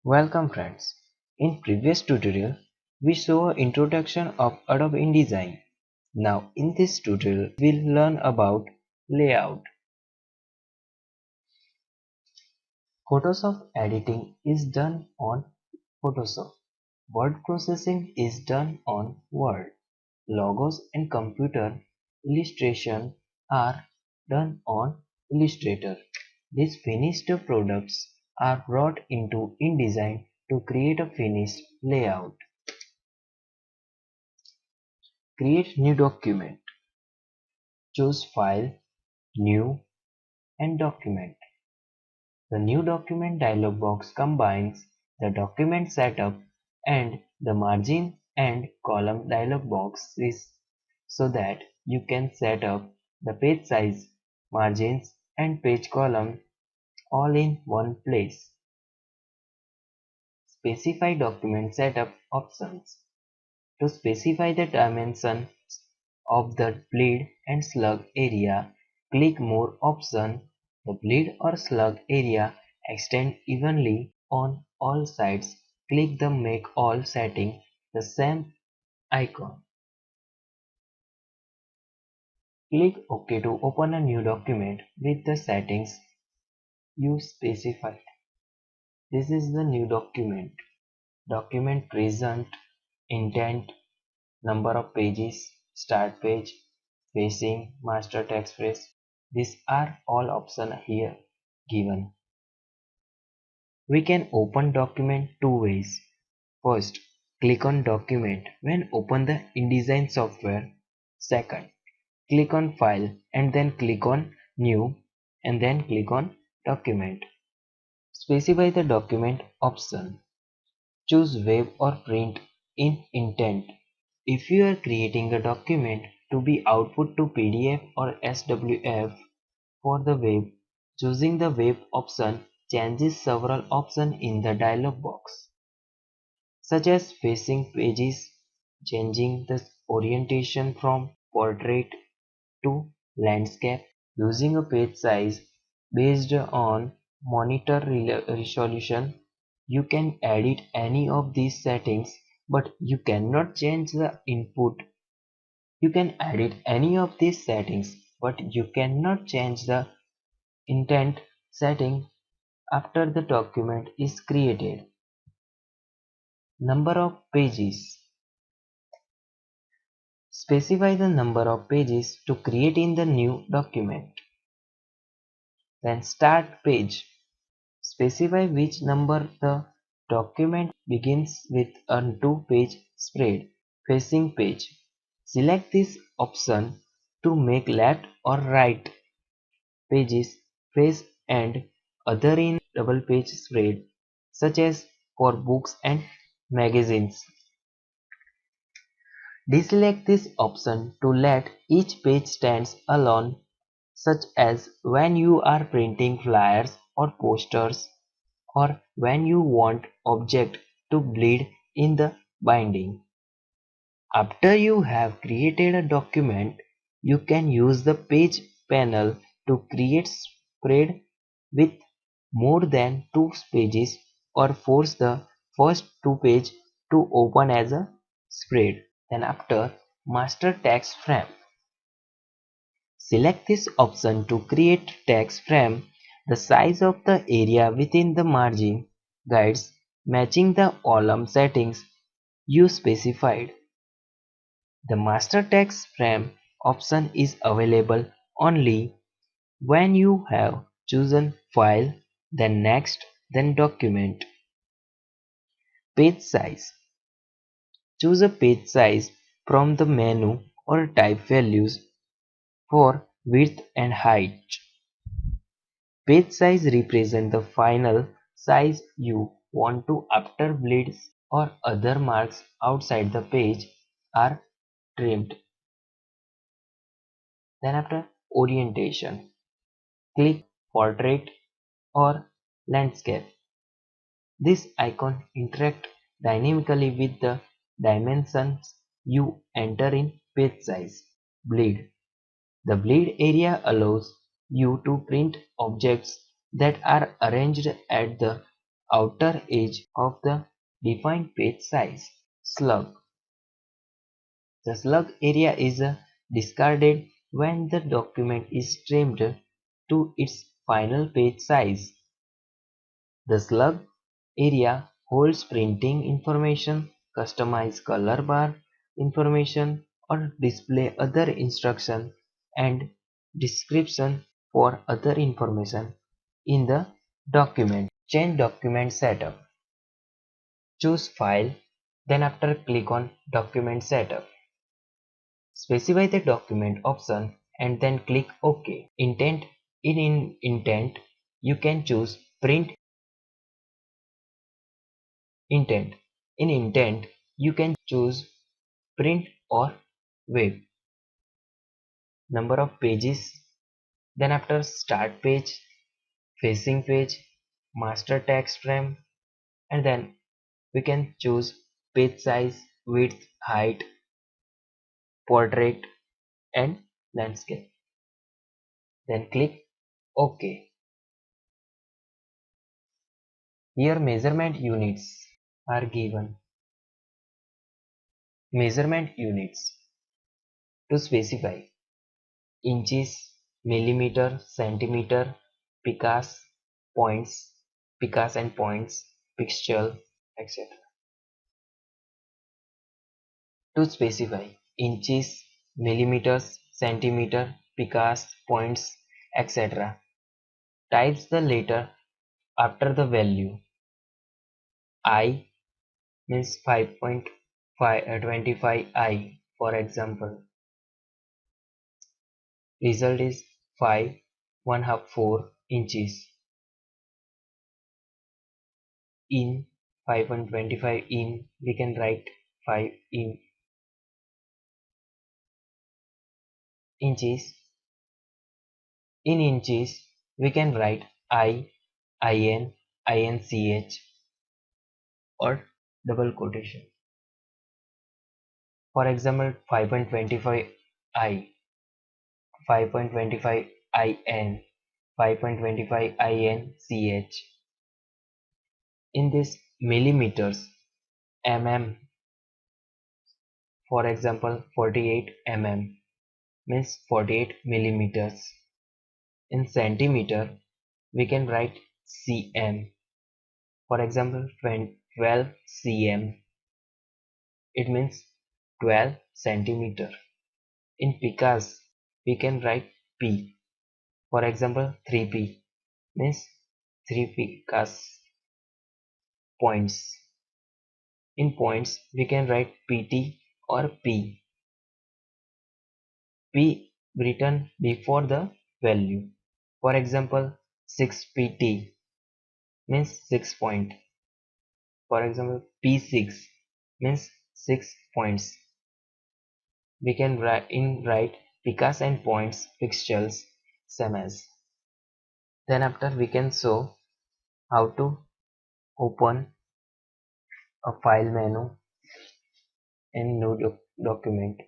Welcome friends. In previous tutorial, we saw an introduction of Adobe InDesign. Now in this tutorial, we'll learn about layout. Photoshop editing is done on Photoshop. Word processing is done on Word. Logos and computer illustration are done on Illustrator. These finished products are brought into InDesign to create a finished layout. Create new document. Choose File, New and Document. The New Document dialog box combines the document setup and the margin and column dialog boxes so that you can set up the page size, margins and page column all in one place. Specify document setup options. To specify the dimensions of the bleed and slug area, click More option. The bleed or slug area extend evenly on all sides. Click the Make All setting, the same icon. Click OK to open a new document with the settings you specified. This is the new document. Document present, intent, number of pages, start page, spacing, master text phrase. These are all options here given. We can open document two ways. First, click on document when open the InDesign software. Second, click on file and then click on new and then click on document. Specify the document option. Choose web or print in intent. If you are creating a document to be output to PDF or SWF for the web, choosing the web option changes several options in the dialog box, such as facing pages, changing the orientation from portrait to landscape, using a page size based on monitor resolution. You can edit any of these settings, but you cannot change the input. You can edit any of these settings, but you cannot change the intent setting after the document is created. Number of pages. Specify the number of pages to create in the new document. Then start page. Specify which number the document begins with a two-page spread facing page. Select this option to make left or right pages face and other in double page spread, such as for books and magazines. Deselect this option to let each page stands alone, such as when you are printing flyers or posters, or when you want object to bleed in the binding. After you have created a document, you can use the page panel to create spread with more than two pages or force the first two pages to open as a spread. Then after master text frame. Select this option to create text frame. The size of the area within the margin guides matching the column settings you specified. The master text frame option is available only when you have chosen file, then next, then document. Page size. Choose a page size from the menu or type values for width and height. Page size represents the final size you want to after bleeds or other marks outside the page are trimmed. Then after orientation, click portrait or landscape. This icon interacts dynamically with the dimensions you enter in page size. Bleed. The bleed area allows you to print objects that are arranged at the outer edge of the defined page size. Slug. The slug area is discarded when the document is trimmed to its final page size. The slug area holds printing information, customized color bar information, or display other instruction and description for other information in the document. Change document setup. Choose file, then after click on document setup. Specify the document option and then click OK. Intent, you can choose print intent. In intent, you can choose print or web. Number of pages, then after start page, facing page, master text frame, and then we can choose page size, width, height, portrait, and landscape. Then click OK. Here measurement units are given. Measurement units to specify inches, millimeter, centimeter, picas, points, picas and points, pixel, etc. To specify inches, millimeters, centimeter, picas, points, etc. Types the letter after the value. I means 5.25 I, for example. Result is 5 1/2 4 inches. In 5.25 in, we can write 5 in inches. In inches, we can write I, IN, INCH or double quotation. For example, 5.25 I, 5.25 IN, 5.25 INCH. In this millimeters, mm, for example 48 mm means 48 millimeters. In centimeter, we can write cm, for example 12 cm, it means 12 centimeter. In picas, we can write p, for example 3p means 3 picas. Points. In points, we can write pt or p. P written before the value. For example, 6pt means 6 point. For example, p6 means 6 points. We can write picas and points pixels same as. Then after we can show how to open a file menu in new document.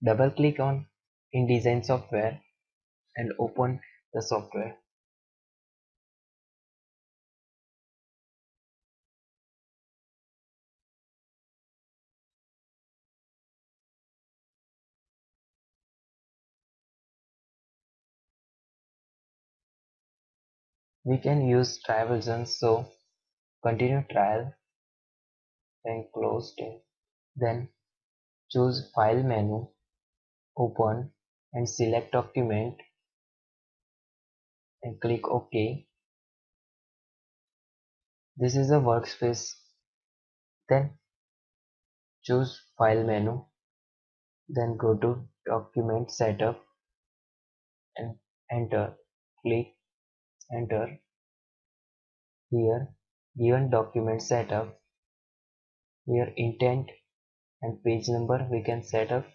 Double click on InDesign software and open the software. We can use trial versions, so continue trial, then close it, then choose file menu, open and select document and click OK. This is a workspace. Then choose file menu, then go to document setup and enter. Click enter. Here given document setup, here intent and page number we can set up,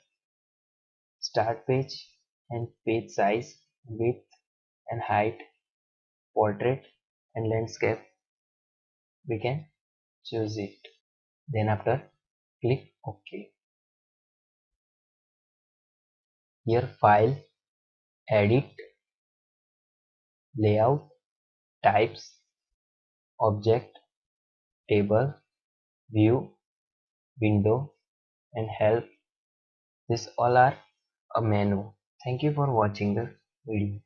start page and page size, width and height, portrait and landscape, we can choose it. Then after click OK. Here file, edit, layout, types, object, table, view, window, and help. This all are a menu. Thank you for watching the video.